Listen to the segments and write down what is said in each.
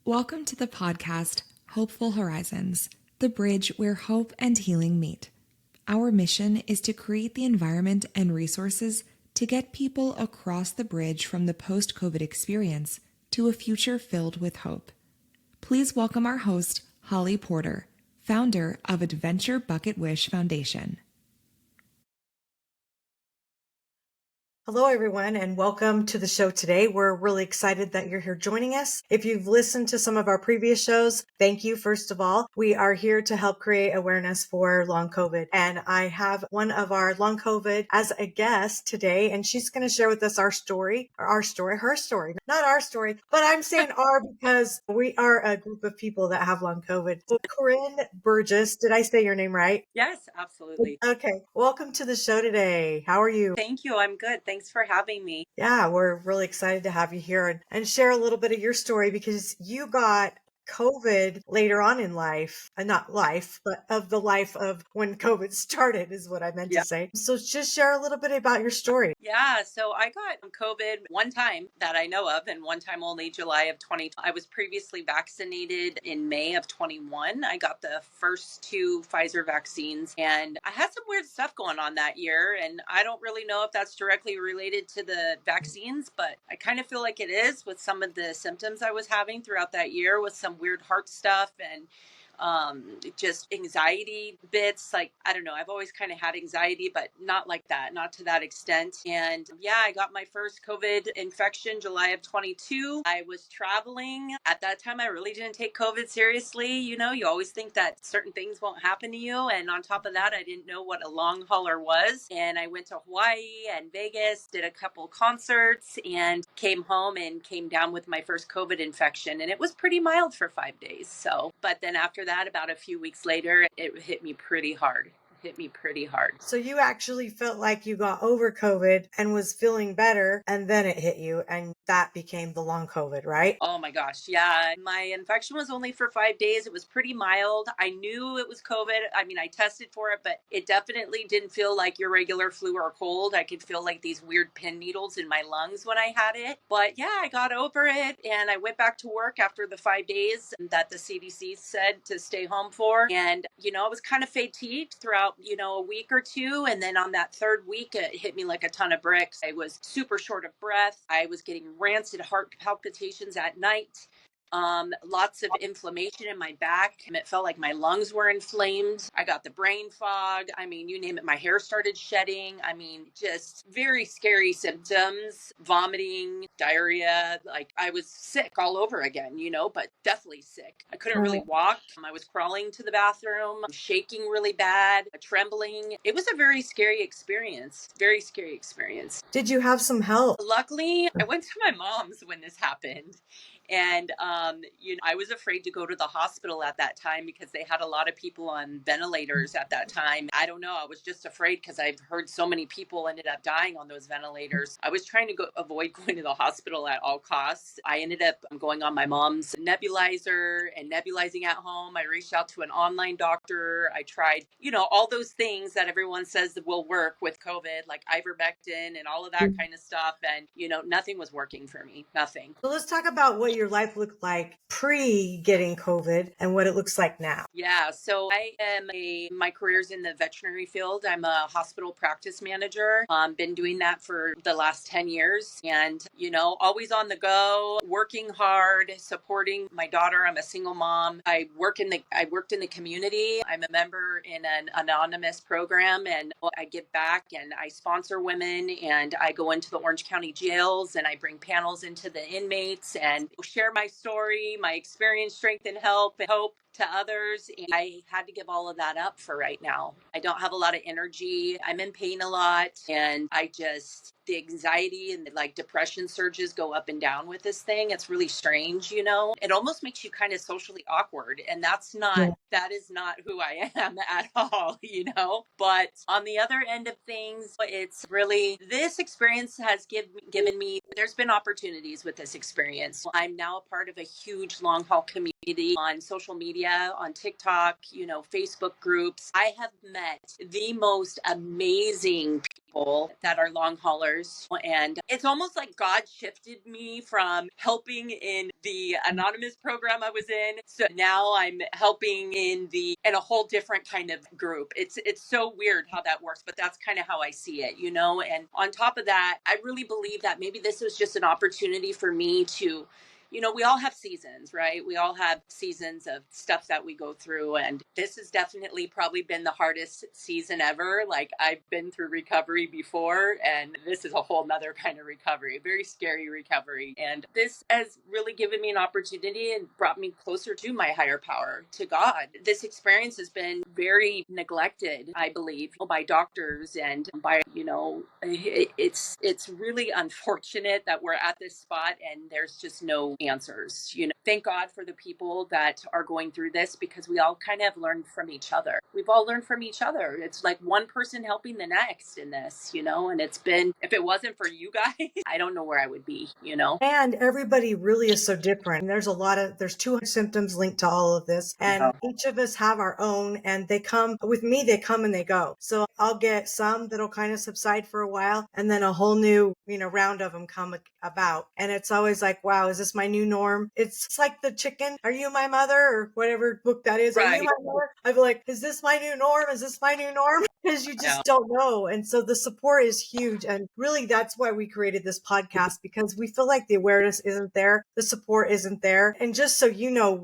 Welcome to the podcast, Hopeful Horizons, the bridge where hope and healing meet. Our mission is to create the environment and resources to get people across the bridge from the post-COVID experience to a future filled with hope. Please welcome our host, Holly Porter, founder of Adventure Bucket Wish Foundation. Hello, everyone, and welcome to the show today. We're really excited that you're here joining us. If you've listened to some of our previous shows, thank you, first of all. We are here to help create awareness for long COVID. And I have one of our long COVID as a guest today, and she's going to share with us her story, not our story, but I'm saying our because we are a group of people that have long COVID. So Corinne Burgess, did I say your name right? Yes, absolutely. Okay. Welcome to the show today. How are you? Thank you. I'm good. Thanks for having me. Yeah, we're really excited to have you here and share a little bit of your story because you got COVID later on in life, not life, but of the life of when COVID started is what I meant Yeah. to say. So just share a little bit about your story. Yeah, so I got COVID one time that I know of, and one time only, July of 2020. I was previously vaccinated in May of 21. I got the first two Pfizer vaccines, and I had some weird stuff going on that year, and I don't really know if that's directly related to the vaccines, but I kind of feel like it is with some of the symptoms I was having throughout that year with some weird heart stuff and just anxiety bits. Like, I don't know, I've always kind of had anxiety, but not like that, not to that extent. And yeah, I got my first COVID infection July of 22. I was traveling at that time. I really didn't take COVID seriously. You know, you always think that certain things won't happen to you. And on top of that, I didn't know what a long hauler was. And I went to Hawaii and Vegas, did a couple concerts, and came home and came down with my first COVID infection. And it was pretty mild for 5 days. So, but then after that, about a few weeks later, it hit me pretty hard. So you actually felt like you got over COVID and was feeling better, and then it hit you, and that became the long COVID, right? Oh my gosh. Yeah. My infection was only for 5 days. It was pretty mild. I knew it was COVID. I mean, I tested for it, but it definitely didn't feel like your regular flu or cold. I could feel like these weird pin needles in my lungs when I had it. But yeah, I got over it, and I went back to work after the 5 days that the CDC said to stay home for. And, you know, I was kind of fatigued throughout, a week or two. And then on that third week, it hit me like a ton of bricks. I was super short of breath. I was getting rancid heart palpitations at night. Lots of inflammation in my back. It felt like my lungs were inflamed. I got the brain fog. I mean, you name it. My hair started shedding. I mean, just very scary symptoms, vomiting, diarrhea. Like, I was sick all over again, but deathly sick. I couldn't really walk. I was crawling to the bathroom, shaking really bad, trembling. It was a very scary experience. Did you have some help? Luckily, I went to my mom's when this happened. And, I was afraid to go to the hospital at that time because they had a lot of people on ventilators at that time. I don't know. I was just afraid because I've heard so many people ended up dying on those ventilators. I was trying to avoid going to the hospital at all costs. I ended up going on my mom's nebulizer and nebulizing at home. I reached out to an online doctor. I tried, all those things that everyone says that will work with COVID, like ivermectin and all of that kind of stuff. And, nothing was working for me. Nothing. So let's talk about what your life looked like pre getting COVID and what it looks like now. Yeah, so my career's in the veterinary field. I'm a hospital practice manager. Been doing that for the last 10 years and, always on the go, working hard, supporting my daughter. I'm a single mom. I worked in the community. I'm a member in an anonymous program and I give back and I sponsor women and I go into the Orange County jails and I bring panels into the inmates and share my story, my experience, strength, and help and hope to others. And I had to give all of that up for right now. I don't have a lot of energy. I'm in pain a lot. And the anxiety and the depression surges go up and down with this thing. It's really strange, It almost makes you kind of socially awkward. And that is not who I am at all, But on the other end of things, it's really, this experience has given me, there's been opportunities with this experience. I'm now a part of a huge long haul community on social media, on TikTok, Facebook groups. I have met the most amazing people that are long haulers. And it's almost like God shifted me from helping in the anonymous program I was in. So now I'm helping in a whole different kind of group. It's so weird how that works, but that's kind of how I see it, you know? And on top of that, I really believe that maybe this was just an opportunity for me to, you know, we all have seasons, right? We all have seasons of stuff that we go through. And this has definitely probably been the hardest season ever. Like, I've been through recovery before, and this is a whole nother kind of recovery, a very scary recovery. And this has really given me an opportunity and brought me closer to my higher power, to God. This experience has been very neglected, I believe, by doctors and by, you know, it's really unfortunate that we're at this spot and there's just no answers. You know, thank God for the people that are going through this, because we all kind of learned from each other. We've all learned from each other. It's like one person helping the next in this, you know, and it's been, if it wasn't for you guys, I don't know where I would be, you know. And everybody really is so different. There's 200 symptoms linked to all of this. And each of us have our own, and they come and they go. So I'll get some that'll kind of subside for a while, and then a whole new, round of them come about. And it's always like, wow, is this my new norm? It's like the chicken. Are you my mother? Or whatever book that is. Right. Are you my mother? I'd be like, is this my new norm? Is this my new norm? Because you just don't know. And so the support is huge. And really, that's why we created this podcast, because we feel like the awareness isn't there. The support isn't there. And just so you know,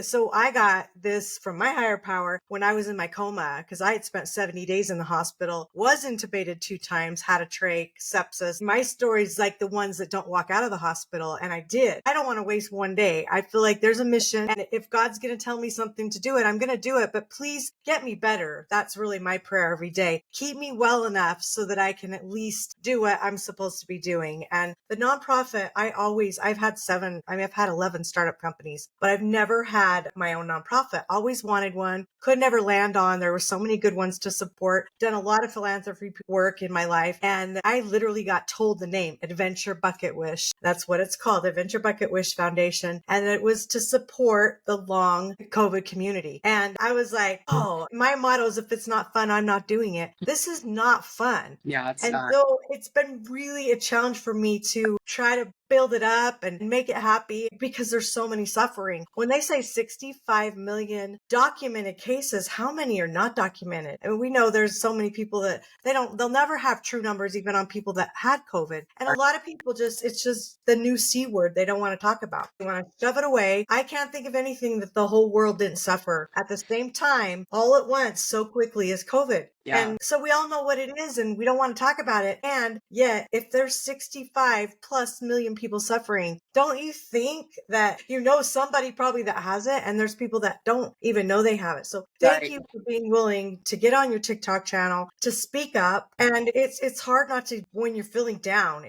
so I got this from my higher power when I was in my coma, because I had spent 70 days in the hospital, was intubated 2 times, had a trach, sepsis. My story's like the ones that don't walk out of the hospital. And I did. I don't want to waste one day. I feel like there's a mission. And if God's going to tell me something to do it, I'm going to do it. But please get me better. That's really my prayer every day. Keep me well enough so that I can at least do what I'm supposed to be doing. And the nonprofit, I've had 11 startup companies, but I've never had my own nonprofit. Always wanted one, could never land on. There were so many good ones to support, done a lot of philanthropy work in my life. And I literally got told the name, Adventure Bucket Wish. That's what it's called, Adventure Bucket Wish Foundation. And it was to support the long COVID community. And I was like, oh, my motto is, if it's not fun, I'm not doing it. This is not fun. Yeah, it's and not. So it's been really a challenge for me to try to build it up and make it happy, because there's so many suffering. When they say 65 million documented cases, how many are not documented? And we know there's so many people that they'll never have true numbers even on people that had COVID. And a lot of people it's just the new C word they don't want to talk about. They want to shove it away. I can't think of anything that the whole world didn't suffer at the same time, all at once, so quickly as COVID. Yeah. And so we all know what it is, and we don't want to talk about it. And yet, if there's 65 plus million people suffering, don't you think that somebody probably that has it, and there's people that don't even know they have it? So thank you for being willing to get on your TikTok channel, to speak up. And it's hard not to when you're feeling down.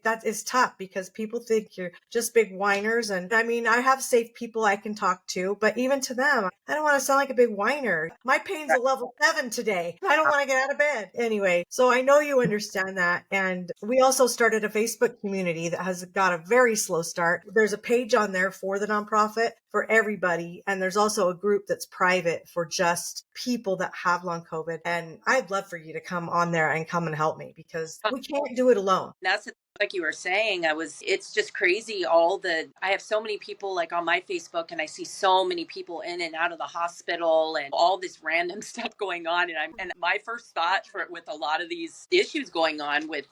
That is tough, because people think you're just big whiners. And I mean, I have safe people I can talk to, but even to them, I don't want to sound like a big whiner. My pain's a level 7 today. I don't want to get out of bed. Anyway, so I know you understand that. And we also started a Facebook community that has got a very slow start. There's a page on there for the nonprofit for everybody. And there's also a group that's private for just people that have long COVID. And I'd love for you to come on there and come and help me, because we can't do it alone. That's like you were saying, it's just crazy. I have so many people like on my Facebook, and I see so many people in and out of the hospital and all this random stuff going on. And my first thought with a lot of these issues going on with,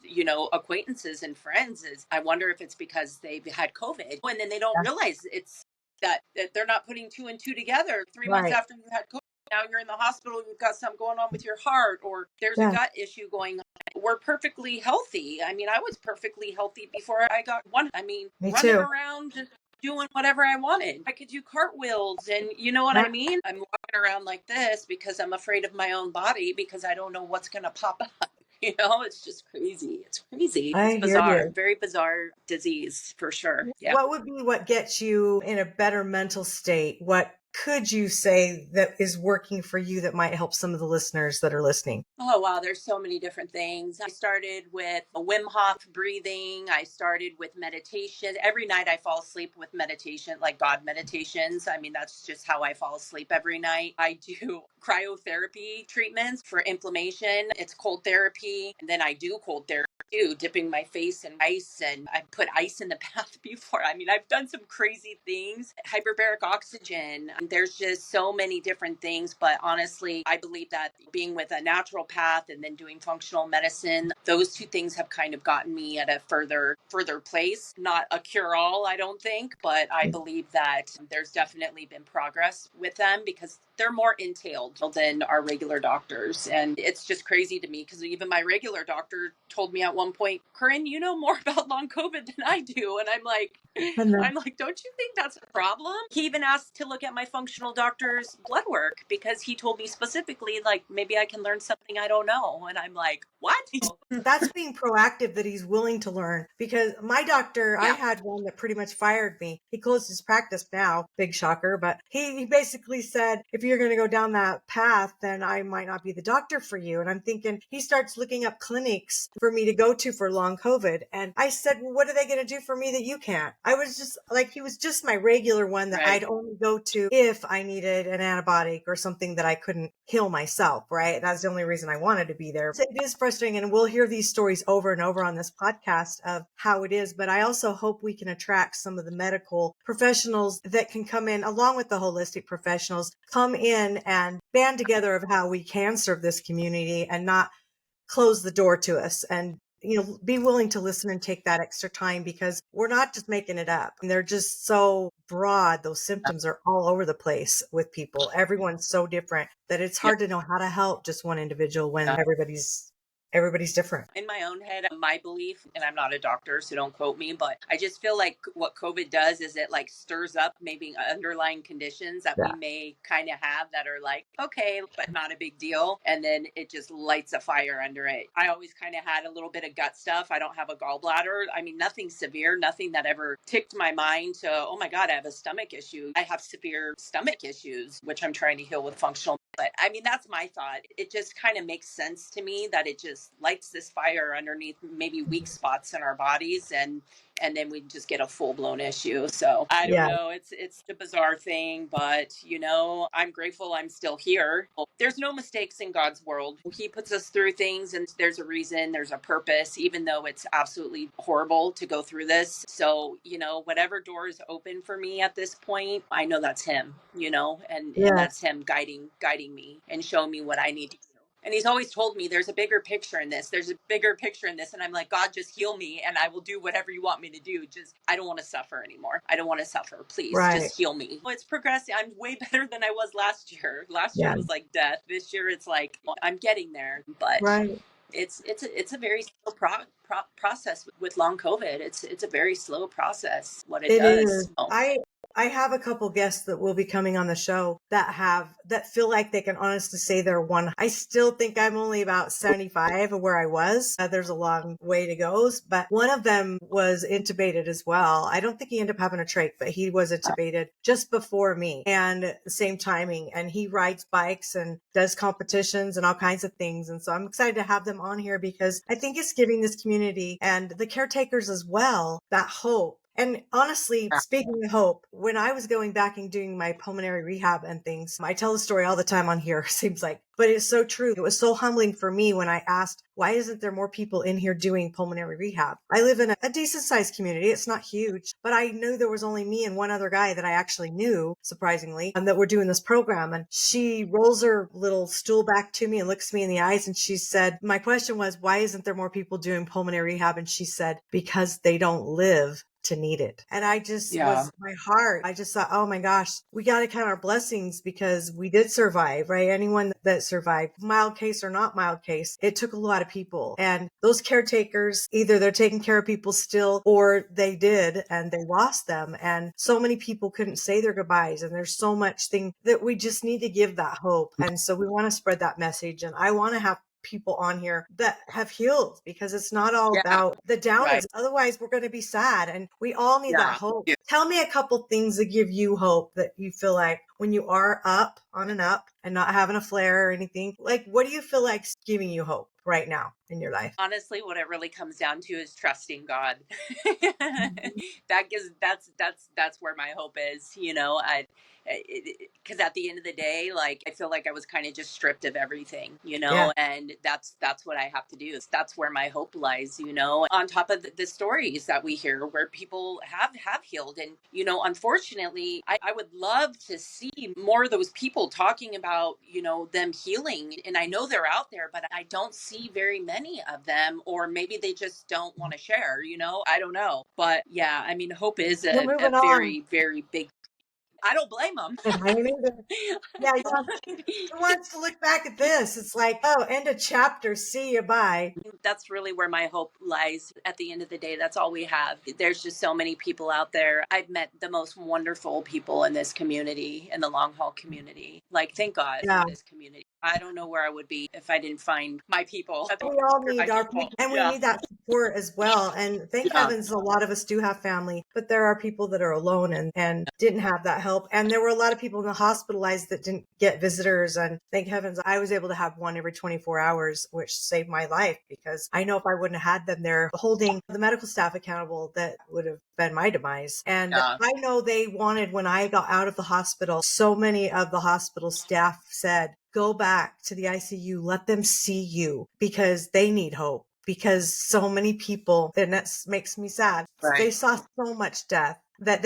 acquaintances and friends is, I wonder if it's because they've had COVID, and then they don't realize it's that they're not putting 2 and 2 together 3 months after you had COVID. Now you're in the hospital, you've got something going on with your heart, or there's a gut issue going on. We're perfectly healthy. I mean, I was perfectly healthy before I got one. I mean, running around just doing whatever I wanted. I could do cartwheels, and you know what I mean? I'm walking around like this because I'm afraid of my own body, because I don't know what's going to pop up. It's just crazy. It's crazy. It's bizarre. Very bizarre disease, for sure. Yeah. What would be what gets you in a better mental state? What could you say that is working for you that might help some of the listeners that are listening? Oh, wow. There's so many different things. I started with a Wim Hof breathing. I started with meditation. Every night I fall asleep with meditation, like God meditations. I mean, that's just how I fall asleep every night. I do cryotherapy treatments for inflammation. It's cold therapy. And then I do cold therapy too, dipping my face in ice, and I put ice in the bath before. I mean, I've done some crazy things. Hyperbaric oxygen. There's just so many different things. But honestly, I believe that being with a naturopath and then doing functional medicine, those two things have kind of gotten me at a further place. Not a cure all, I don't think, but I believe that there's definitely been progress with them because they're more entailed than our regular doctors. And it's just crazy to me because even my regular doctor told me at one point, Corinne, you know more about long COVID than I do. And And I'm like, don't you think that's a problem? He even asked to look at my functional doctor's blood work because he told me specifically, like, maybe I can learn something I don't know. And I'm like, what? that's being proactive that he's willing to learn, because my doctor, I Yeah. had one that pretty much fired me. He closed his practice now, big shocker, but he basically said, if you're going to go down that path, then I might not be the doctor for you. And I'm thinking, he starts looking up clinics for me to go to for long COVID. And I said, well, what are they going to do for me that you can't? I was just like, he was just my regular one that Right. I'd only go to if I needed an antibiotic or something that I couldn't heal myself, right? That's the only reason I wanted to be there. So it is frustrating, and we'll hear these stories over and over on this podcast of how it is, but I also hope we can attract some of the medical professionals that can come in along with the holistic professionals, come in and band together of how we can serve this community and not close the door to us, and be willing to listen and take that extra time, because we're not just making it up. They're just so broad. Those symptoms are all over the place with people. Everyone's so different that it's Yeah. hard to know how to help just one individual when everybody's different. In my own head, my belief, and I'm not a doctor, so don't quote me, but I just feel like what COVID does is it like stirs up maybe underlying conditions that we may kind of have that are like, okay, but not a big deal. And then it just lights a fire under it. I always kind of had a little bit of gut stuff. I don't have a gallbladder. I mean, nothing severe, nothing that ever ticked my mind to, oh my God, I have a stomach issue. I have severe stomach issues, which I'm trying to heal with functional. But I mean, that's my thought. It just kind of makes sense to me that it just lights this fire underneath maybe weak spots in our bodies, and then we just get a full-blown issue. So I don't Yeah. know. It's a bizarre thing, but I'm grateful I'm still here. There's no mistakes in God's world. He puts us through things, and there's a reason, there's a purpose, even though it's absolutely horrible to go through this. So, whatever door is open for me at this point, I know that's him, and that's Yes. him guiding me and showing me what I need to do. And he's always told me there's a bigger picture in this. There's a bigger picture in this. And I'm like, God, just heal me and I will do whatever you want me to do. I don't want to suffer anymore. I don't want to suffer. Please Right. just heal me. Well, it's progressing. I'm way better than I was last year. Last year Yeah. was like death. This year it's like, I'm getting there. But Right. it's a very slow process with long COVID. It's a very slow process, what it It does. is. I have a couple guests that will be coming on the show that feel like they can honestly say they're one. I still think I'm only about 75 of where I was. There's a long way to go, but one of them was intubated as well. I don't think he ended up having a trach, but he was intubated just before me, and the same timing. And he rides bikes and does competitions and all kinds of things. And so I'm excited to have them on here because I think it's giving this community and the caretakers as well that hope. And honestly, speaking of hope, when I was going back and doing my pulmonary rehab and things, I tell the story all the time on here, seems like, but it's so true. It was so humbling for me when I asked, why isn't there more people in here doing pulmonary rehab? I live in a decent sized community. It's not huge, but I knew there was only me and one other guy that I actually knew, surprisingly, and that were doing this program. And she rolls her little stool back to me and looks me in the eyes. And she said, my question was, why isn't there more people doing pulmonary rehab? And she said, because they don't live to need it. And I just was my heart. I just thought, oh my gosh, we got to count our blessings because we did survive, right? Anyone that survived, mild case or not mild case, it took a lot of people. And those caretakers, either they're taking care of people still or they did and they lost them. And so many people couldn't say their goodbyes. And there's so much thing that we just need to give that hope. And so we want to spread that message. And I want to have people on here that have healed, because it's not all about the downers. Right. Otherwise we're going to be sad, and we all need that hope tell me a couple things that give you hope, that you feel like when you are up on and up and not having a flare or anything, like what do you feel like's giving you hope right now in your life? Honestly, what it really comes down to is trusting God. Mhm. That's where my hope is, because at the end of the day, like I feel like I was kind of just stripped of everything, Yeah. and that's what I have to do. That's where my hope lies, on top of the stories that we hear where people have healed. And unfortunately, I would love to see more of those people talking about them healing, and I know they're out there, but I don't see very many of them, or maybe they just don't want to share. I don't know, but yeah, I mean, hope is You're a moving on. very, very big. I don't blame them. I ain't either. Yeah, yeah. Who wants to look back at this? It's like, oh, end of chapter. See you. Bye. That's really where my hope lies. At the end of the day, that's all we have. There's just so many people out there. I've met the most wonderful people in this community, in the long haul community. Like, thank God Yeah. for this community. I don't know where I would be if I didn't find my people. We all My need our people. people, and we Yeah. need that support as well. And thank Yeah. heavens, a lot of us do have family, but there are people that are alone and didn't have that help. And there were a lot of people in the hospitalized that didn't get visitors. And thank heavens, I was able to have one every 24 hours, which saved my life, because I know if I wouldn't have had them there holding the medical staff accountable, that would have been my demise. And Yeah. I know they wanted, when I got out of the hospital, so many of the hospital staff said, go back to the ICU, let them see you, because they need hope. Because so many people, and that makes me sad, they Right. saw so much death that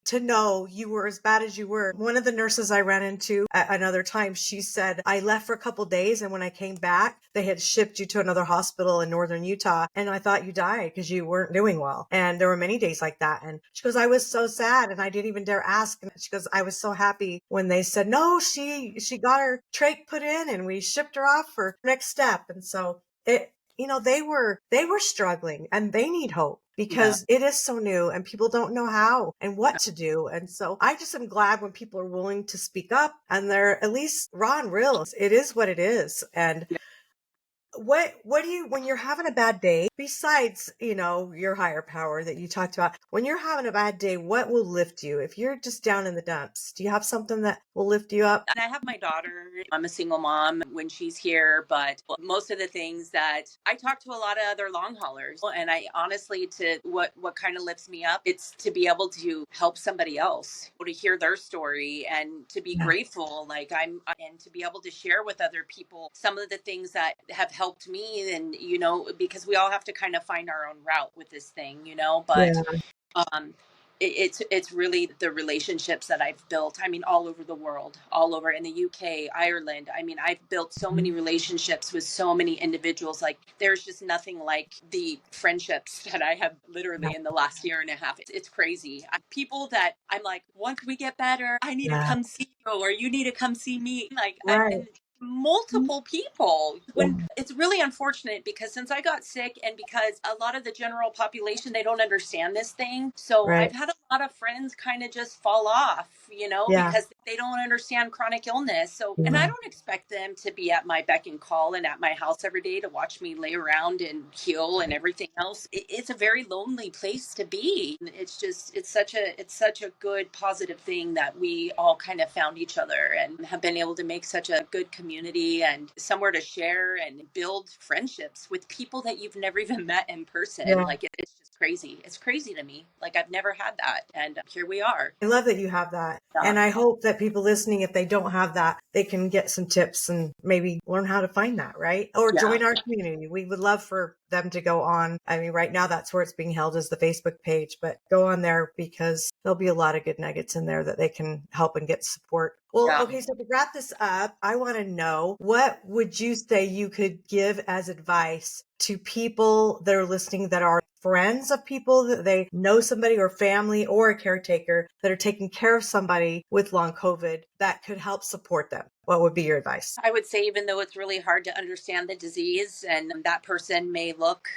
to know you were as bad as you were. One of the nurses I ran into at another time, she said, I left for a couple days, and when I came back, they had shipped you to another hospital in northern Utah, and I thought you died because you weren't doing well. And there were many days like that. And she goes, I was so sad, and I didn't even dare ask. And she goes, I was so happy when they said, no, she got her trach put in, and we shipped her off for next step. And so they were struggling, and they need hope, Yeah. because it is so new and people don't know how and what to do. And so I just am glad when people are willing to speak up, and they're at least raw and real. It is what it is. And what do you, when you're having a bad day, besides, your higher power that you talked about, when you're having a bad day, what will lift you? If you're just down in the dumps, do you have something that will lift you up? And I have my daughter. I'm a single mom when she's here, but most of the things that I talk to a lot of other long haulers, and I honestly, to what kind of lifts me up, it's to be able to help somebody else, to hear their story, and to be Yeah. grateful, and to be able to share with other people some of the things that have helped me. And because we all have to kind of find our own route with this thing, but Yeah. um it's really the relationships that I've built. I mean, all over the world, all over in the UK, Ireland. I mean, I've built so many relationships with so many individuals. Like, there's just nothing like the friendships that I have literally in the last year and a half. It's crazy. People that I'm like, once we get better, I need to Yeah. come see you, or you need to come see me. Like, Right. and multiple people, Yeah. when it's really unfortunate, because since I got sick, and because a lot of the general population, they don't understand this thing, so Right. I've had a lot of friends kind of just fall off, Yeah. because they don't understand chronic illness. So, and I Yeah. don't expect them to be at my beck and call and at my house every day to watch me lay around and heal and everything else. It's a very lonely place to be. It's such a good positive thing that we all kind of found each other and have been able to make such a good community and somewhere to share and build friendships with people that you've never even met in person. Yeah. Like, it's just crazy. It's crazy to me. Like, I've never had that, and here we are. I love that you have that. Yeah. And I hope that people listening, if they don't have that, they can get some tips and maybe learn how to find that, right? Or Yeah. join our community. We would love for them to go on. I mean, right now that's where it's being held, is the Facebook page, but go on there, because there'll be a lot of good nuggets in there that they can help and get support. Well, Yeah. okay, so to wrap this up, I want to know, what would you say you could give as advice to people that are listening, that are friends of people, that they know somebody or family or a caretaker that are taking care of somebody with long COVID, that could help support them? What would be your advice? I would say, even though it's really hard to understand the disease, and that person may look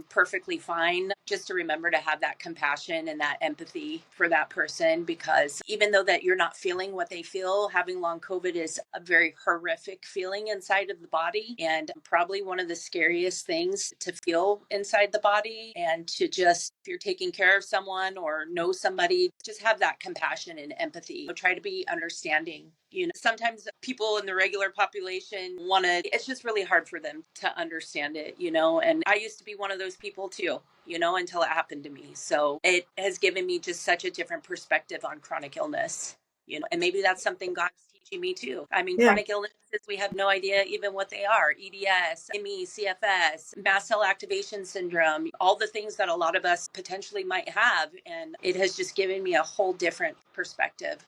perfectly fine. Just to remember to have that compassion and that empathy for that person, because even though that you're not feeling what they feel, having long COVID is a very horrific feeling inside of the body, and probably one of the scariest things to feel inside the body. And to just, if you're taking care of someone or know somebody, just have that compassion and empathy. Try to be understanding. Sometimes people in the regular population it's just really hard for them to understand it, and I used to be one of those people too, until it happened to me. So it has given me just such a different perspective on chronic illness, and maybe that's something God's teaching me too. I mean, Yeah. chronic illnesses, we have no idea even what they are. EDS, ME, CFS, mast cell activation syndrome, all the things that a lot of us potentially might have. And it has just given me a whole different perspective,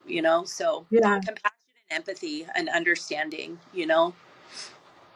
so Yeah. compassion and empathy and understanding,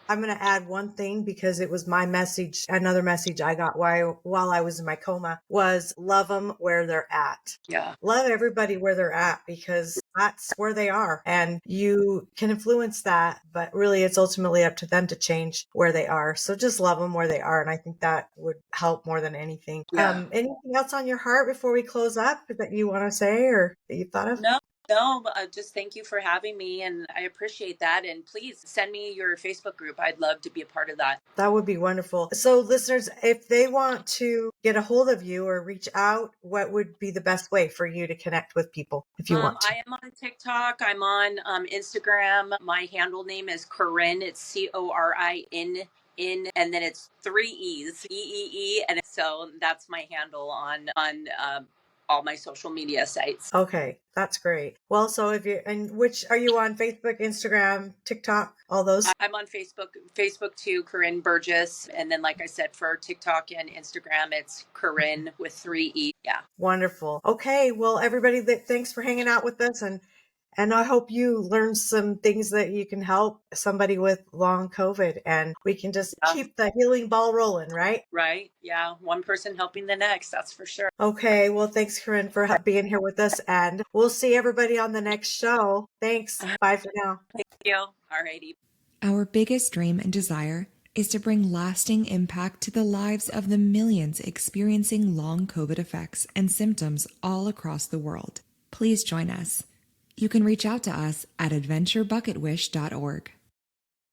I'm going to add one thing because it was my message. Another message I got while I was in my coma was love them where they're at. Yeah. Love everybody where they're at, because that's where they are, and you can influence that, but really it's ultimately up to them to change where they are. So just love them where they are. And I think that would help more than anything. Yeah. Anything else on your heart before we close up that you want to say or that you thought of? No, just thank you for having me, and I appreciate that. And please send me your Facebook group. I'd love to be a part of that. That would be wonderful. So listeners, if they want to get a hold of you or reach out, what would be the best way for you to connect with people if you want to? I am on TikTok. I'm on Instagram. My handle name is Corinne. It's Corin. And then it's 3 E's, EEE. And so that's my handle on all my social media sites. Okay, that's great. Well, so which are you on? Facebook, Instagram, TikTok, all those? I'm on Facebook too, Corinne Burgess. And then, like I said, for TikTok and Instagram, it's Corinne with 3 E. Yeah. Wonderful. Okay, well, everybody, thanks for hanging out with us, and I hope you learn some things that you can help somebody with long COVID, and we can just keep the healing ball rolling, right? Right. Yeah. One person helping the next. That's for sure. Okay. Well, thanks, Corinne, for being here with us, and we'll see everybody on the next show. Thanks. Bye for now. Thank you. All righty. Our biggest dream and desire is to bring lasting impact to the lives of the millions experiencing long COVID effects and symptoms all across the world. Please join us. You can reach out to us at adventurebucketwish.org.